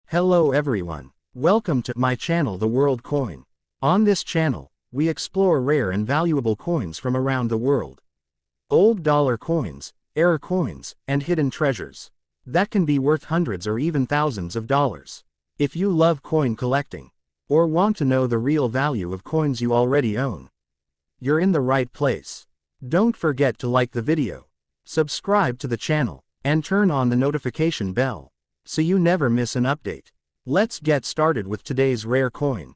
Hello everyone. Welcome to my channel The World Coin. On this channel, we explore rare and valuable coins from around the world. Old dollar coins, error coins, and hidden treasures that can be worth hundreds or even thousands of dollars. If you love coin collecting, or want to know the real value of coins you already own, you're in the right place. Don't forget to like the video, subscribe to the channel, and turn on the notification bell, so you never miss an update. Let's get started with today's rare coin.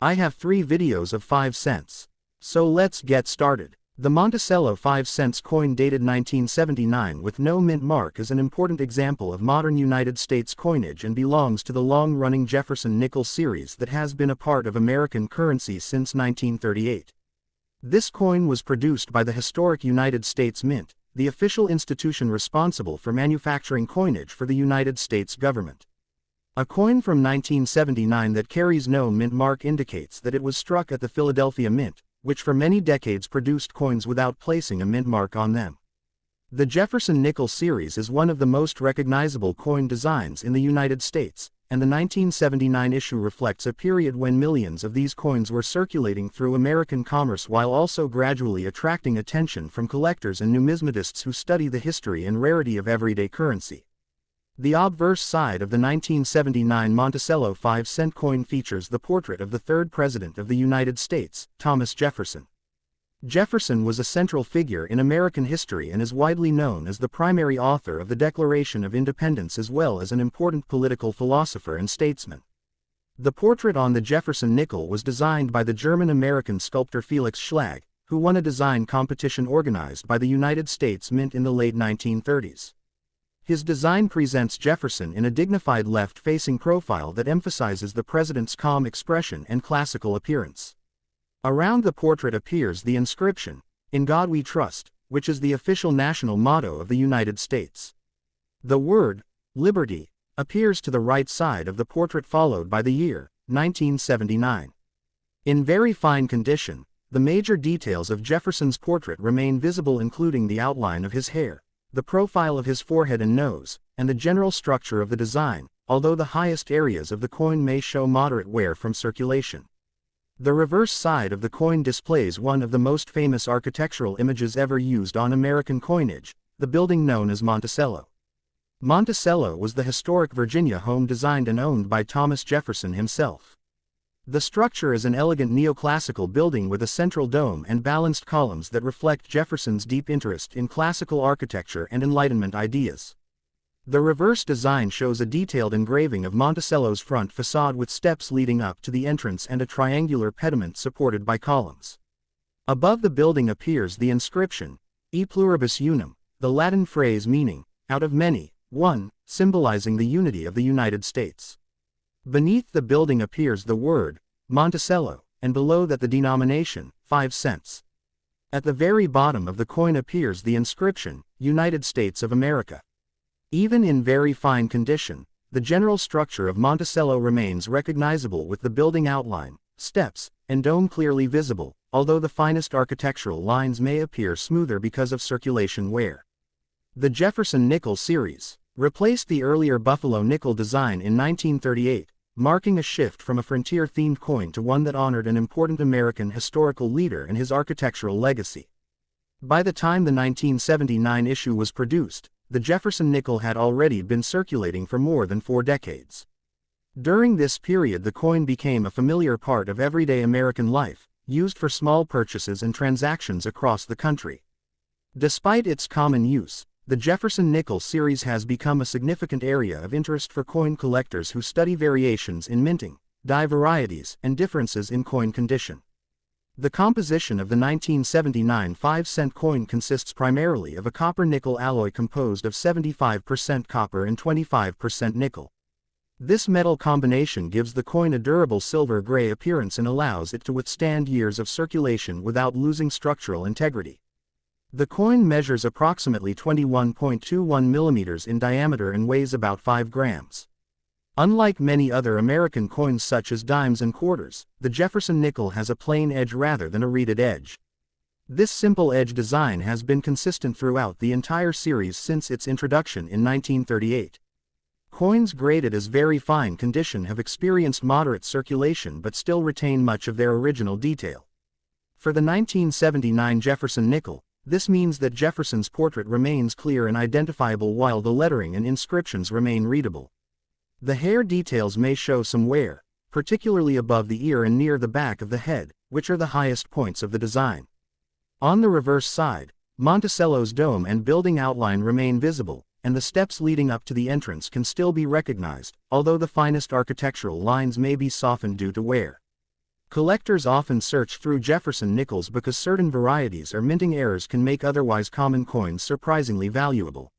I have 3 videos of 5 cents. So let's get started. The Monticello 5 cents coin dated 1979 with no mint mark is an important example of modern United States coinage and belongs to the long-running Jefferson nickel series that has been a part of American currency since 1938. This coin was produced by the historic United States Mint, the official institution responsible for manufacturing coinage for the United States government. A coin from 1979 that carries no mint mark indicates that it was struck at the Philadelphia Mint, which for many decades produced coins without placing a mint mark on them. The Jefferson nickel series is one of the most recognizable coin designs in the United States, and the 1979 issue reflects a period when millions of these coins were circulating through American commerce while also gradually attracting attention from collectors and numismatists who study the history and rarity of everyday currency. The obverse side of the 1979 Monticello 5-cent coin features the portrait of the 3rd President of the United States, Thomas Jefferson. Jefferson was a central figure in American history and is widely known as the primary author of the Declaration of Independence as well as an important political philosopher and statesman. The portrait on the Jefferson nickel was designed by the German-American sculptor Felix Schlag, who won a design competition organized by the United States Mint in the late 1930s. His design presents Jefferson in a dignified left-facing profile that emphasizes the president's calm expression and classical appearance. Around the portrait appears the inscription, "In God We Trust," which is the official national motto of the United States. The word, "Liberty," appears to the right side of the portrait followed by the year, 1979. In very fine condition, the major details of Jefferson's portrait remain visible including the outline of his hair, the profile of his forehead and nose, and the general structure of the design, although the highest areas of the coin may show moderate wear from circulation. The reverse side of the coin displays one of the most famous architectural images ever used on American coinage, the building known as Monticello. Monticello was the historic Virginia home designed and owned by Thomas Jefferson himself. The structure is an elegant neoclassical building with a central dome and balanced columns that reflect Jefferson's deep interest in classical architecture and Enlightenment ideas. The reverse design shows a detailed engraving of Monticello's front facade with steps leading up to the entrance and a triangular pediment supported by columns. Above the building appears the inscription, "E pluribus unum," the Latin phrase meaning, "out of many, one," symbolizing the unity of the United States. Beneath the building appears the word, Monticello, and below that the denomination, 5 cents. At the very bottom of the coin appears the inscription, "United States of America." Even in very fine condition, the general structure of Monticello remains recognizable with the building outline, steps, and dome clearly visible, although the finest architectural lines may appear smoother because of circulation wear. The Jefferson nickel series replaced the earlier Buffalo nickel design in 1938, marking a shift from a frontier-themed coin to one that honored an important American historical leader and his architectural legacy. By the time the 1979 issue was produced, the Jefferson nickel had already been circulating for more than 4 decades. During this period the coin became a familiar part of everyday American life, used for small purchases and transactions across the country. Despite its common use, the Jefferson nickel series has become a significant area of interest for coin collectors who study variations in minting, die varieties, and differences in coin condition. The composition of the 1979 5-cent coin consists primarily of a copper-nickel alloy composed of 75% copper and 25% nickel. This metal combination gives the coin a durable silver-gray appearance and allows it to withstand years of circulation without losing structural integrity. The coin measures approximately 21.21 millimeters in diameter and weighs about 5 grams. Unlike many other American coins such as dimes and quarters, the Jefferson nickel has a plain edge rather than a reeded edge. This simple edge design has been consistent throughout the entire series since its introduction in 1938. Coins graded as very fine condition have experienced moderate circulation but still retain much of their original detail. For the 1979 Jefferson nickel, this means that Jefferson's portrait remains clear and identifiable while the lettering and inscriptions remain readable. The hair details may show some wear, particularly above the ear and near the back of the head, which are the highest points of the design. On the reverse side, Monticello's dome and building outline remain visible, and the steps leading up to the entrance can still be recognized, although the finest architectural lines may be softened due to wear. Collectors often search through Jefferson nickels because certain varieties or minting errors can make otherwise common coins surprisingly valuable.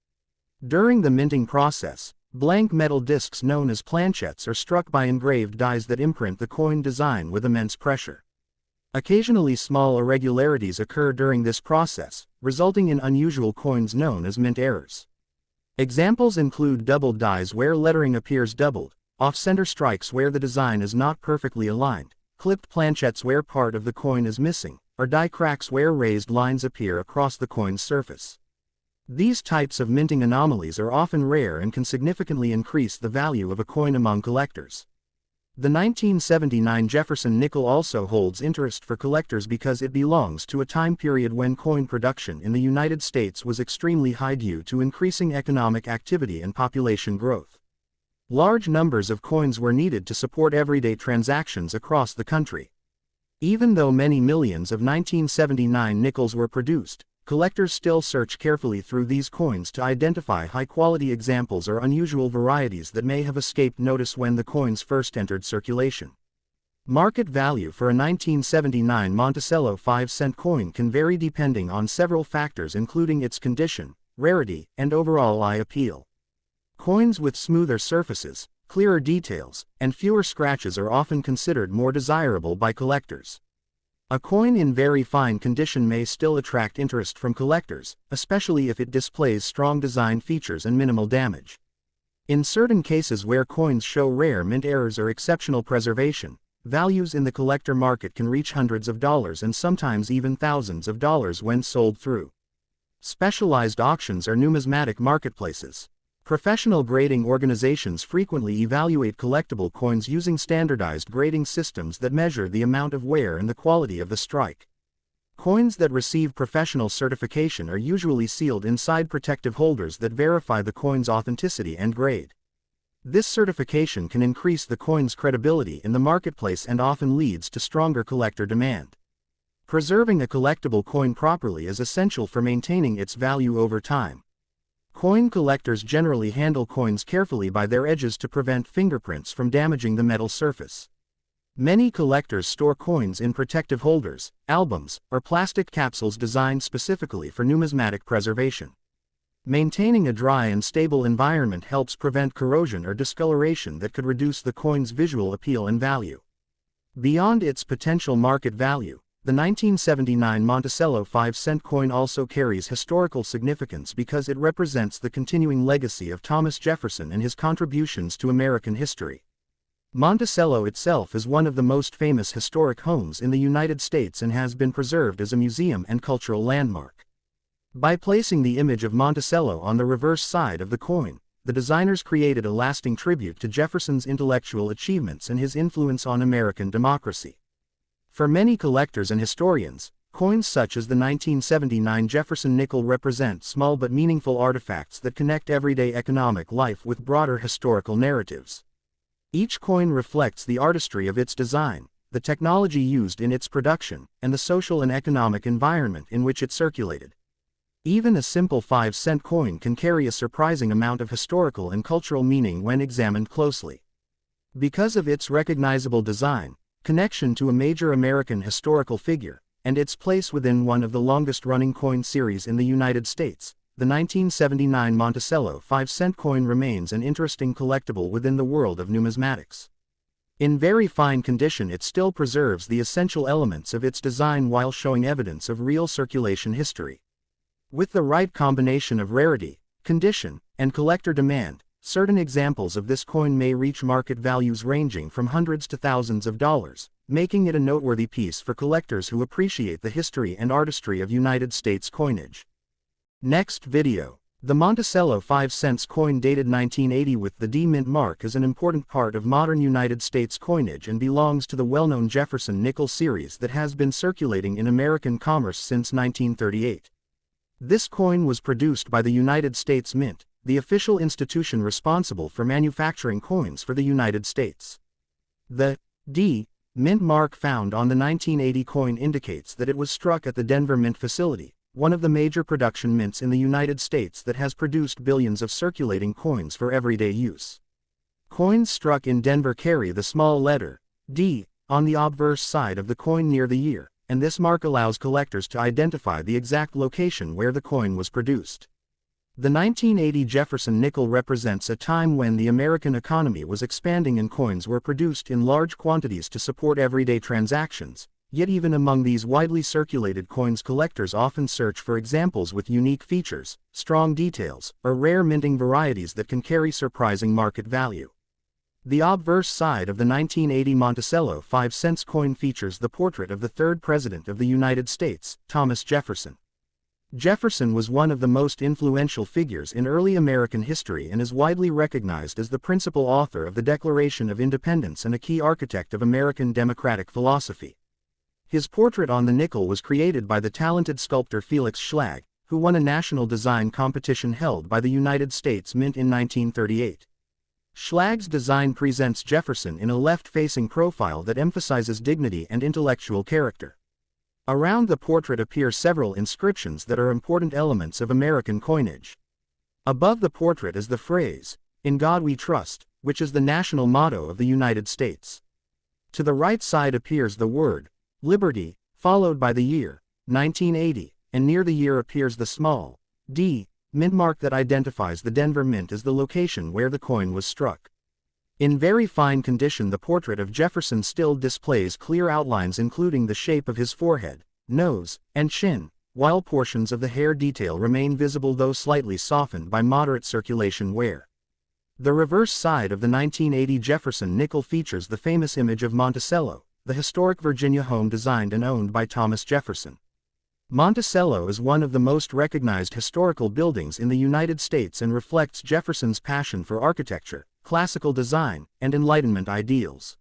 During the minting process, blank metal discs known as planchettes are struck by engraved dies that imprint the coin design with immense pressure. Occasionally small irregularities occur during this process, resulting in unusual coins known as mint errors. Examples include doubled dies where lettering appears doubled, off-center strikes where the design is not perfectly aligned, clipped planchettes where part of the coin is missing, or die cracks where raised lines appear across the coin's surface. These types of minting anomalies are often rare and can significantly increase the value of a coin among collectors. The 1979 Jefferson nickel also holds interest for collectors because it belongs to a time period when coin production in the United States was extremely high due to increasing economic activity and population growth. Large numbers of coins were needed to support everyday transactions across the country. Even though many millions of 1979 nickels were produced, collectors still search carefully through these coins to identify high-quality examples or unusual varieties that may have escaped notice when the coins first entered circulation. Market value for a 1979 Monticello 5-cent coin can vary depending on several factors including its condition, rarity, and overall eye appeal. Coins with smoother surfaces, clearer details, and fewer scratches are often considered more desirable by collectors. A coin in very fine condition may still attract interest from collectors, especially if it displays strong design features and minimal damage. In certain cases where coins show rare mint errors or exceptional preservation, values in the collector market can reach hundreds of dollars and sometimes even thousands of dollars when sold through specialized auctions or numismatic marketplaces. Professional grading organizations frequently evaluate collectible coins using standardized grading systems that measure the amount of wear and the quality of the strike. Coins that receive professional certification are usually sealed inside protective holders that verify the coin's authenticity and grade. This certification can increase the coin's credibility in the marketplace and often leads to stronger collector demand. Preserving a collectible coin properly is essential for maintaining its value over time. Coin collectors generally handle coins carefully by their edges to prevent fingerprints from damaging the metal surface. Many collectors store coins in protective holders, albums, or plastic capsules designed specifically for numismatic preservation. Maintaining a dry and stable environment helps prevent corrosion or discoloration that could reduce the coin's visual appeal and value. Beyond its potential market value, the 1979 Monticello 5-cent coin also carries historical significance because it represents the continuing legacy of Thomas Jefferson and his contributions to American history. Monticello itself is one of the most famous historic homes in the United States and has been preserved as a museum and cultural landmark. By placing the image of Monticello on the reverse side of the coin, the designers created a lasting tribute to Jefferson's intellectual achievements and his influence on American democracy. For many collectors and historians, coins such as the 1979 Jefferson nickel represent small but meaningful artifacts that connect everyday economic life with broader historical narratives. Each coin reflects the artistry of its design, the technology used in its production, and the social and economic environment in which it circulated. Even a simple 5-cent coin can carry a surprising amount of historical and cultural meaning when examined closely. Because of its recognizable design, connection to a major American historical figure, and its place within one of the longest-running coin series in the United States, the 1979 Monticello 5-cent coin remains an interesting collectible within the world of numismatics. In very fine condition, it still preserves the essential elements of its design while showing evidence of real circulation history. With the right combination of rarity, condition, and collector demand, certain examples of this coin may reach market values ranging from hundreds to thousands of dollars, making it a noteworthy piece for collectors who appreciate the history and artistry of United States coinage. Next video. The Monticello 5 cents coin dated 1980 with the D mint mark is an important part of modern United States coinage and belongs to the well-known Jefferson nickel series that has been circulating in American commerce since 1938. This coin was produced by the United States Mint, the official institution responsible for manufacturing coins for the United States. The D mint mark found on the 1980 coin indicates that it was struck at the Denver Mint facility, one of the major production mints in the United States that has produced billions of circulating coins for everyday use. Coins struck in Denver carry the small letter D on the obverse side of the coin near the year, and this mark allows collectors to identify the exact location where the coin was produced. The 1980 Jefferson nickel represents a time when the American economy was expanding and coins were produced in large quantities to support everyday transactions. Yet even among these widely circulated coins, collectors often search for examples with unique features, strong details, or rare minting varieties that can carry surprising market value. The obverse side of the 1980 Monticello 5 cents coin features the portrait of the third President of the United States, Thomas Jefferson. Jefferson was one of the most influential figures in early American history and is widely recognized as the principal author of the Declaration of Independence and a key architect of American democratic philosophy. His portrait on the nickel was created by the talented sculptor Felix Schlag, who won a national design competition held by the United States Mint in 1938. Schlag's design presents Jefferson in a left-facing profile that emphasizes dignity and intellectual character. Around the portrait appear several inscriptions that are important elements of American coinage. Above the portrait is the phrase, "In God We Trust," which is the national motto of the United States. To the right side appears the word, "Liberty," followed by the year, 1980, and near the year appears the small D mint mark that identifies the Denver Mint as the location where the coin was struck. In very fine condition, the portrait of Jefferson still displays clear outlines including the shape of his forehead, nose, and chin, while portions of the hair detail remain visible though slightly softened by moderate circulation wear. The reverse side of the 1980 Jefferson nickel features the famous image of Monticello, the historic Virginia home designed and owned by Thomas Jefferson. Monticello is one of the most recognized historical buildings in the United States and reflects Jefferson's passion for architecture, classical design, and Enlightenment ideals.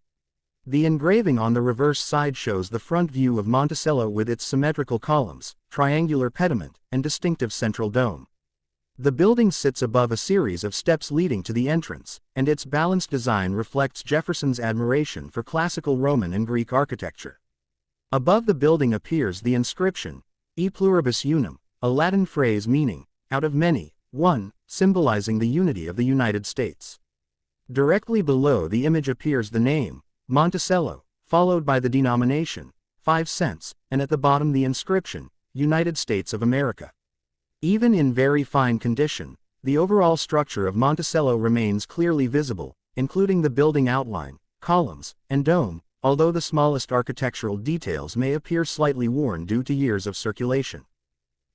The engraving on the reverse side shows the front view of Monticello with its symmetrical columns, triangular pediment, and distinctive central dome. The building sits above a series of steps leading to the entrance, and its balanced design reflects Jefferson's admiration for classical Roman and Greek architecture. Above the building appears the inscription, E pluribus unum, a Latin phrase meaning, out of many, one, symbolizing the unity of the United States. Directly below the image appears the name, Monticello, followed by the denomination, 5 cents, and at the bottom the inscription, United States of America. Even in very fine condition, the overall structure of Monticello remains clearly visible, including the building outline, columns, and dome, although the smallest architectural details may appear slightly worn due to years of circulation.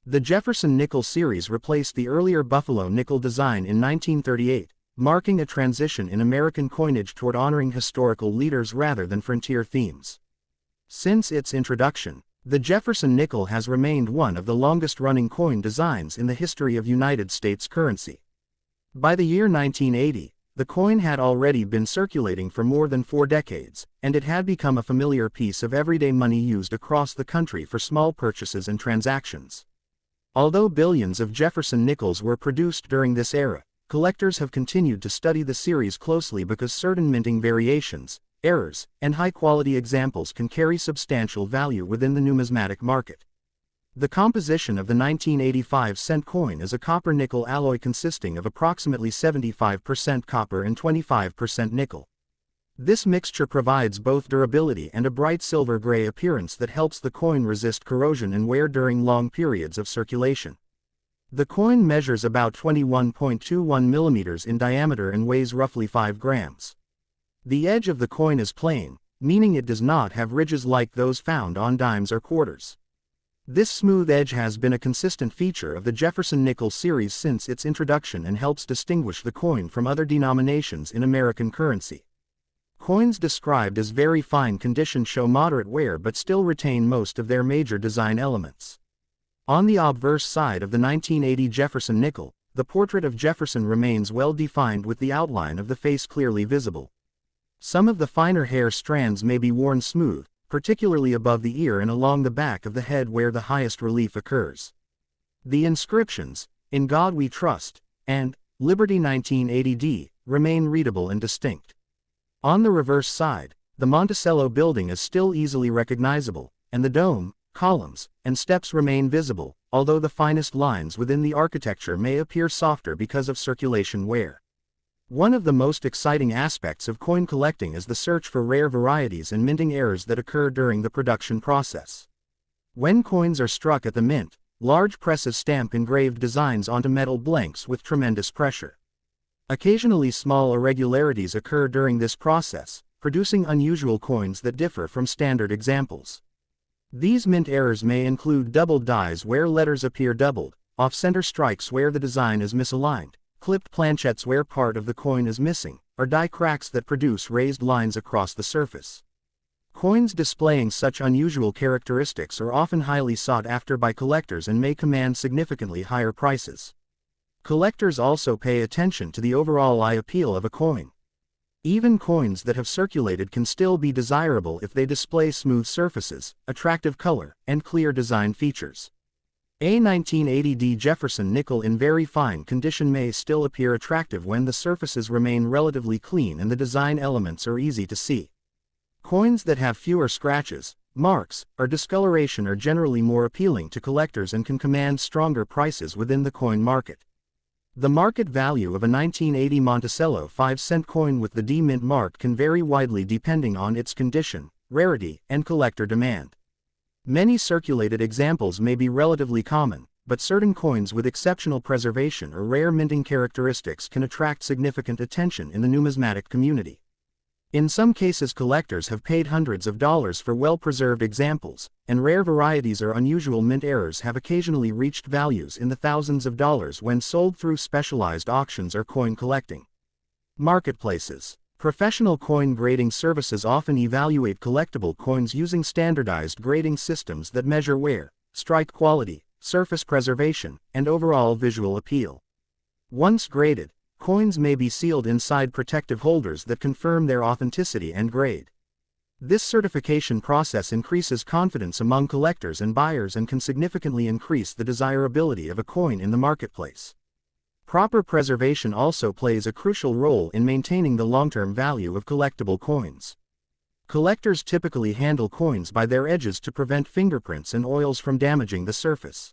The Jefferson nickel series replaced the earlier Buffalo nickel design in 1938, marking a transition in American coinage toward honoring historical leaders rather than frontier themes. Since its introduction, the Jefferson nickel has remained one of the longest-running coin designs in the history of United States currency. By the year 1980, the coin had already been circulating for more than 4 decades, and it had become a familiar piece of everyday money used across the country for small purchases and transactions. Although billions of Jefferson nickels were produced during this era, collectors have continued to study the series closely because certain minting variations, errors, and high-quality examples can carry substantial value within the numismatic market. The composition of the 1985 cent coin is a copper-nickel alloy consisting of approximately 75% copper and 25% nickel. This mixture provides both durability and a bright silver-gray appearance that helps the coin resist corrosion and wear during long periods of circulation. The coin measures about 21.21 millimeters in diameter and weighs roughly 5 grams. The edge of the coin is plain, meaning it does not have ridges like those found on dimes or quarters. This smooth edge has been a consistent feature of the Jefferson nickel series since its introduction and helps distinguish the coin from other denominations in American currency. Coins described as very fine condition show moderate wear but still retain most of their major design elements. On the obverse side of the 1980 Jefferson nickel, the portrait of Jefferson remains well defined with the outline of the face clearly visible. Some of the finer hair strands may be worn smooth, particularly above the ear and along the back of the head where the highest relief occurs. The inscriptions, "In God We Trust," and "Liberty 1980D," remain readable and distinct. On the reverse side, the Monticello building is still easily recognizable, and the dome, columns, and steps remain visible, although the finest lines within the architecture may appear softer because of circulation wear. One of the most exciting aspects of coin collecting is the search for rare varieties and minting errors that occur during the production process. When coins are struck at the mint, large presses stamp engraved designs onto metal blanks with tremendous pressure. Occasionally small irregularities occur during this process, producing unusual coins that differ from standard examples. These mint errors may include doubled dies where letters appear doubled, off-center strikes where the design is misaligned, clipped planchettes where part of the coin is missing, or die cracks that produce raised lines across the surface. Coins displaying such unusual characteristics are often highly sought after by collectors and may command significantly higher prices. Collectors also pay attention to the overall eye appeal of a coin. Even coins that have circulated can still be desirable if they display smooth surfaces, attractive color, and clear design features. A 1980D Jefferson nickel in very fine condition may still appear attractive when the surfaces remain relatively clean and the design elements are easy to see. Coins that have fewer scratches, marks, or discoloration are generally more appealing to collectors and can command stronger prices within the coin market. The market value of a 1980 Monticello 5-cent coin with the D Mint mark can vary widely depending on its condition, rarity, and collector demand. Many circulated examples may be relatively common, but certain coins with exceptional preservation or rare minting characteristics can attract significant attention in the numismatic community. In some cases, collectors have paid hundreds of dollars for well-preserved examples, and rare varieties or unusual mint errors have occasionally reached values in the thousands of dollars when sold through specialized auctions or coin collecting marketplaces. Professional coin grading services often evaluate collectible coins using standardized grading systems that measure wear, strike quality, surface preservation, and overall visual appeal. Once graded, coins may be sealed inside protective holders that confirm their authenticity and grade. This certification process increases confidence among collectors and buyers and can significantly increase the desirability of a coin in the marketplace. Proper preservation also plays a crucial role in maintaining the long-term value of collectible coins. Collectors typically handle coins by their edges to prevent fingerprints and oils from damaging the surface.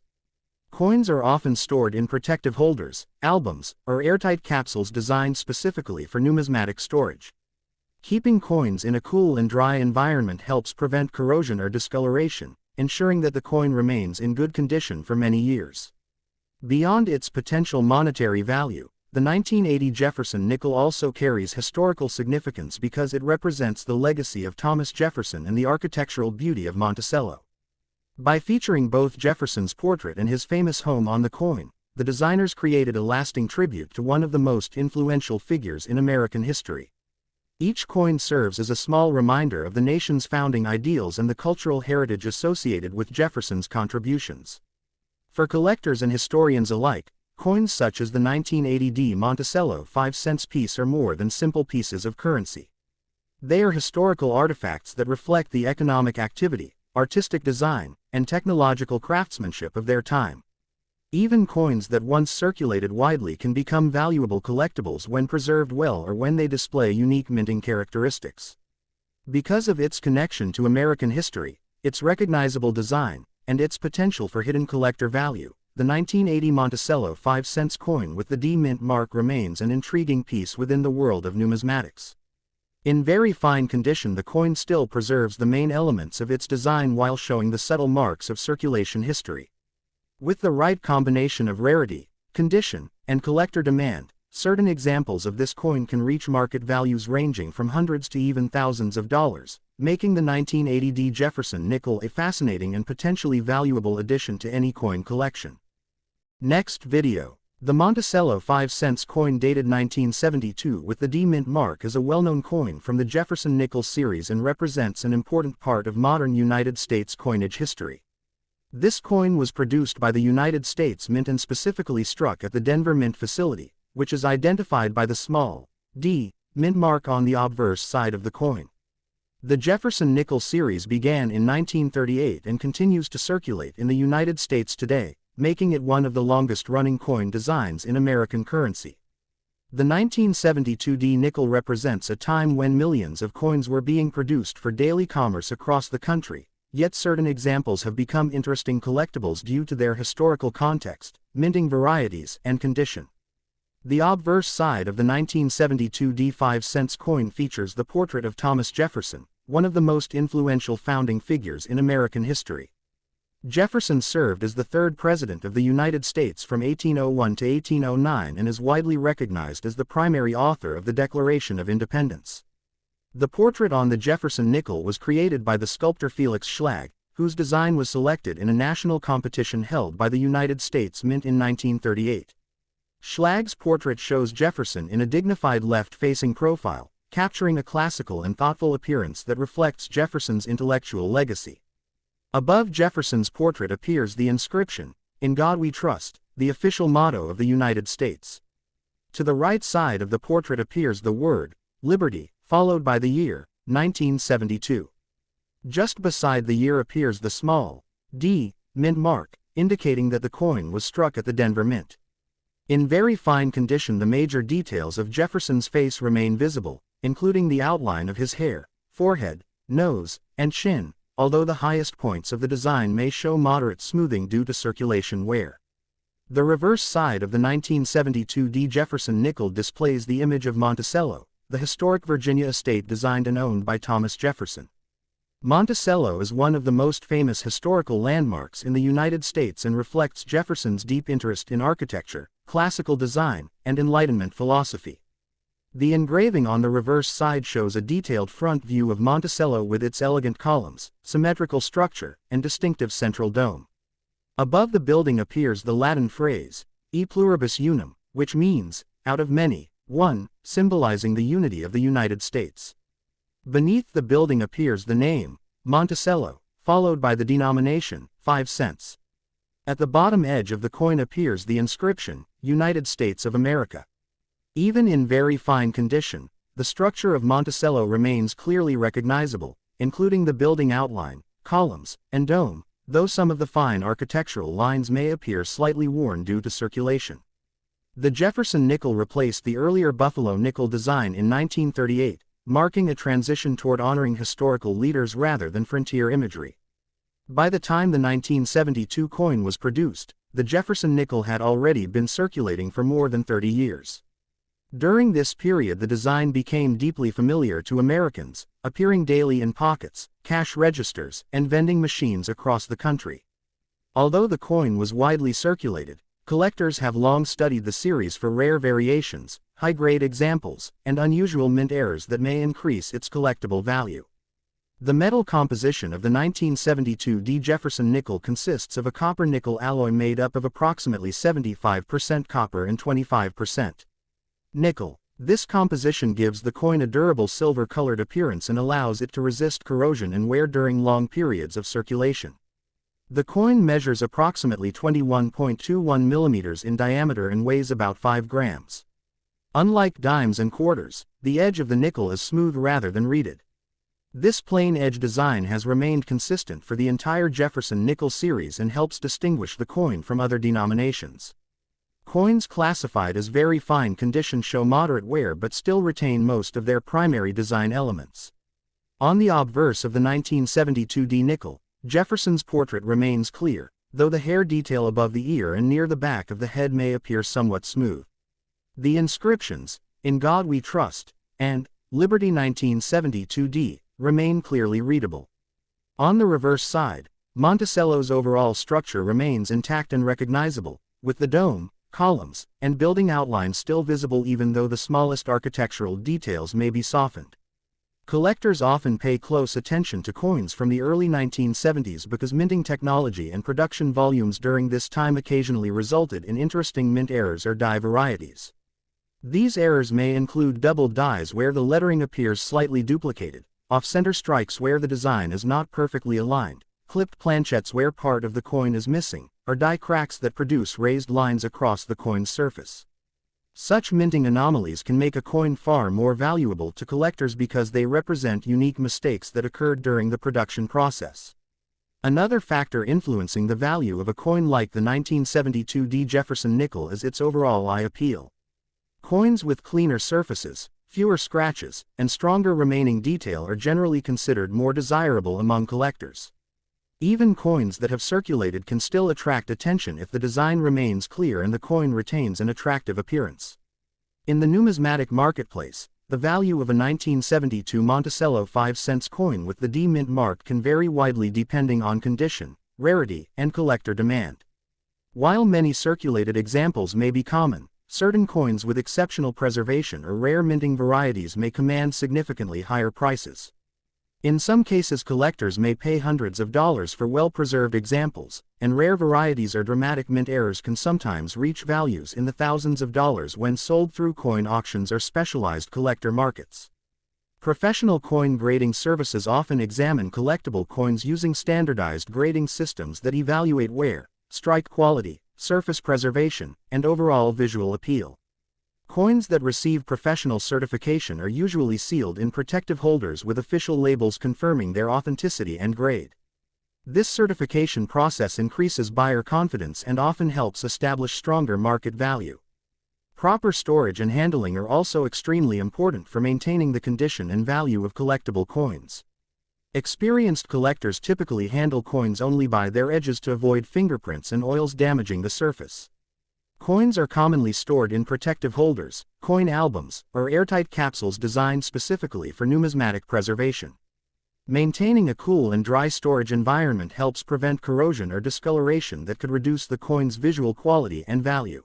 Coins are often stored in protective holders, albums, or airtight capsules designed specifically for numismatic storage. Keeping coins in a cool and dry environment helps prevent corrosion or discoloration, ensuring that the coin remains in good condition for many years. Beyond its potential monetary value, the 1980 Jefferson nickel also carries historical significance because it represents the legacy of Thomas Jefferson and the architectural beauty of Monticello. By featuring both Jefferson's portrait and his famous home on the coin, the designers created a lasting tribute to one of the most influential figures in American history. Each coin serves as a small reminder of the nation's founding ideals and the cultural heritage associated with Jefferson's contributions. For collectors and historians alike, coins such as the 1980D Monticello 5 cents piece are more than simple pieces of currency. They are historical artifacts that reflect the economic activity, artistic design, and technological craftsmanship of their time. Even coins that once circulated widely can become valuable collectibles when preserved well or when they display unique minting characteristics. Because of its connection to American history, its recognizable design, and its potential for hidden collector value, the 1980 Monticello 5 cents coin with the D Mint mark remains an intriguing piece within the world of numismatics. In very fine condition, the coin still preserves the main elements of its design while showing the subtle marks of circulation history. With the right combination of rarity, condition, and collector demand, certain examples of this coin can reach market values ranging from hundreds to even thousands of dollars, making the 1980D Jefferson nickel a fascinating and potentially valuable addition to any coin collection. Next video. The Monticello 5 cents coin dated 1972 with the D Mint mark is a well-known coin from the Jefferson nickel series and represents an important part of modern United States coinage history. This coin was produced by the United States Mint and specifically struck at the Denver Mint facility, which is identified by the small d mint mark on the obverse side of the coin. The Jefferson nickel series began in 1938 and continues to circulate in the United States today, making it one of the longest-running coin designs in American currency. The 1972 D nickel represents a time when millions of coins were being produced for daily commerce across the country, yet certain examples have become interesting collectibles due to their historical context, minting varieties, and condition. The obverse side of the 1972 D 5 cents coin features the portrait of Thomas Jefferson, one of the most influential founding figures in American history. Jefferson served as the third president of the United States from 1801 to 1809 and is widely recognized as the primary author of the Declaration of Independence. The portrait on the Jefferson nickel was created by the sculptor Felix Schlag, whose design was selected in a national competition held by the United States Mint in 1938. Schlag's portrait shows Jefferson in a dignified left-facing profile, capturing a classical and thoughtful appearance that reflects Jefferson's intellectual legacy. Above Jefferson's portrait appears the inscription, "In God We Trust," the official motto of the United States. To the right side of the portrait appears the word, "Liberty," followed by the year, 1972. Just beside the year appears the small d mint mark, indicating that the coin was struck at the Denver Mint. In very fine condition, the major details of Jefferson's face remain visible, including the outline of his hair, forehead, nose, and chin, although the highest points of the design may show moderate smoothing due to circulation wear. The reverse side of the 1972 D Jefferson nickel displays the image of Monticello, the historic Virginia estate designed and owned by Thomas Jefferson. Monticello is one of the most famous historical landmarks in the United States and reflects Jefferson's deep interest in architecture, classical design, and Enlightenment philosophy. The engraving on the reverse side shows a detailed front view of Monticello with its elegant columns, symmetrical structure, and distinctive central dome. Above the building appears the Latin phrase, "E pluribus unum," which means, "out of many, one," symbolizing the unity of the United States. Beneath the building appears the name, Monticello, followed by the denomination, 5 cents. At the bottom edge of the coin appears the inscription, United States of America. Even in very fine condition, the structure of Monticello remains clearly recognizable, including the building outline, columns, and dome, though some of the fine architectural lines may appear slightly worn due to circulation. The Jefferson nickel replaced the earlier Buffalo nickel design in 1938, marking a transition toward honoring historical leaders rather than frontier imagery. By the time the 1972 coin was produced, the Jefferson nickel had already been circulating for more than 30 years. During this period, the design became deeply familiar to Americans, appearing daily in pockets, cash registers, and vending machines across the country. Although the coin was widely circulated, collectors have long studied the series for rare variations, high-grade examples, and unusual mint errors that may increase its collectible value. The metal composition of the 1972 D Jefferson nickel consists of a copper-nickel alloy made up of approximately 75% copper and 25% nickel. This composition gives the coin a durable silver-colored appearance and allows it to resist corrosion and wear during long periods of circulation. The coin measures approximately 21.21 millimeters in diameter and weighs about 5 grams. Unlike dimes and quarters, the edge of the nickel is smooth rather than reeded. This plain edge design has remained consistent for the entire Jefferson nickel series and helps distinguish the coin from other denominations. Coins classified as very fine condition show moderate wear but still retain most of their primary design elements. On the obverse of the 1972 D nickel, Jefferson's portrait remains clear, though the hair detail above the ear and near the back of the head may appear somewhat smooth. The inscriptions, "In God We Trust," and "Liberty 1972 D," remain clearly readable. On the reverse side, Monticello's overall structure remains intact and recognizable, with the dome, columns, and building outlines still visible even though the smallest architectural details may be softened. Collectors often pay close attention to coins from the early 1970s because minting technology and production volumes during this time occasionally resulted in interesting mint errors or die varieties. These errors may include double dies where the lettering appears slightly duplicated, off-center strikes where the design is not perfectly aligned, clipped planchettes where part of the coin is missing, or die cracks that produce raised lines across the coin's surface. Such minting anomalies can make a coin far more valuable to collectors because they represent unique mistakes that occurred during the production process. Another factor influencing the value of a coin like the 1972 D. Jefferson nickel is its overall eye appeal. Coins with cleaner surfaces, fewer scratches, and stronger remaining detail are generally considered more desirable among collectors. Even coins that have circulated can still attract attention if the design remains clear and the coin retains an attractive appearance. In the numismatic marketplace, the value of a 1972 Monticello 5 cents coin with the D mint mark can vary widely depending on condition, rarity, and collector demand. While many circulated examples may be common, certain coins with exceptional preservation or rare minting varieties may command significantly higher prices. In some cases, collectors may pay hundreds of dollars for well-preserved examples, and rare varieties or dramatic mint errors can sometimes reach values in the thousands of dollars when sold through coin auctions or specialized collector markets. Professional coin grading services often examine collectible coins using standardized grading systems that evaluate wear, strike quality, surface preservation, and overall visual appeal. Coins that receive professional certification are usually sealed in protective holders with official labels confirming their authenticity and grade. This certification process increases buyer confidence and often helps establish stronger market value. Proper storage and handling are also extremely important for maintaining the condition and value of collectible coins. Experienced collectors typically handle coins only by their edges to avoid fingerprints and oils damaging the surface. Coins are commonly stored in protective holders, coin albums, or airtight capsules designed specifically for numismatic preservation. Maintaining a cool and dry storage environment helps prevent corrosion or discoloration that could reduce the coin's visual quality and value.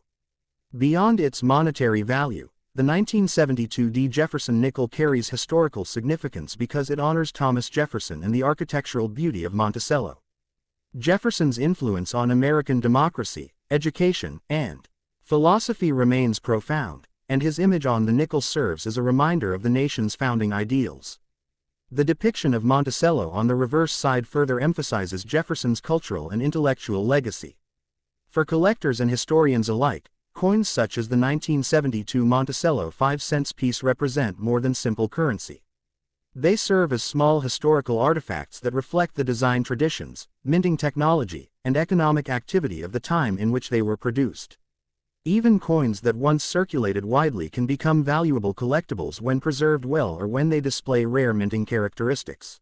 Beyond its monetary value, the 1972 D. Jefferson nickel carries historical significance because it honors Thomas Jefferson and the architectural beauty of Monticello. Jefferson's influence on American democracy, education, and philosophy remains profound, and his image on the nickel serves as a reminder of the nation's founding ideals. The depiction of Monticello on the reverse side further emphasizes Jefferson's cultural and intellectual legacy. For collectors and historians alike, coins such as the 1972 Monticello 5 cents piece represent more than simple currency. They serve as small historical artifacts that reflect the design traditions, minting technology, and economic activity of the time in which they were produced. Even coins that once circulated widely can become valuable collectibles when preserved well or when they display rare minting characteristics.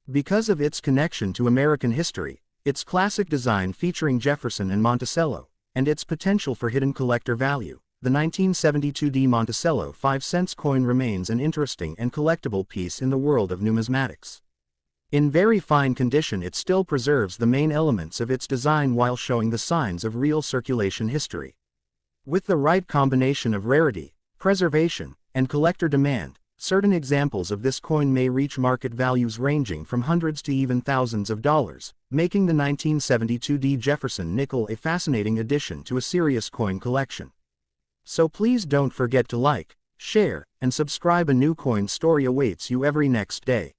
Because of its connection to American history, its classic design featuring Jefferson and Monticello, and its potential for hidden collector value, the 1972 D. Monticello 5 cents coin remains an interesting and collectible piece in the world of numismatics. In very fine condition, it still preserves the main elements of its design while showing the signs of real circulation history. With the right combination of rarity, preservation, and collector demand, certain examples of this coin may reach market values ranging from hundreds to even thousands of dollars, making the 1972 D. Jefferson nickel a fascinating addition to a serious coin collection. So please don't forget to like, share, and subscribe. A new coin story awaits you every next day.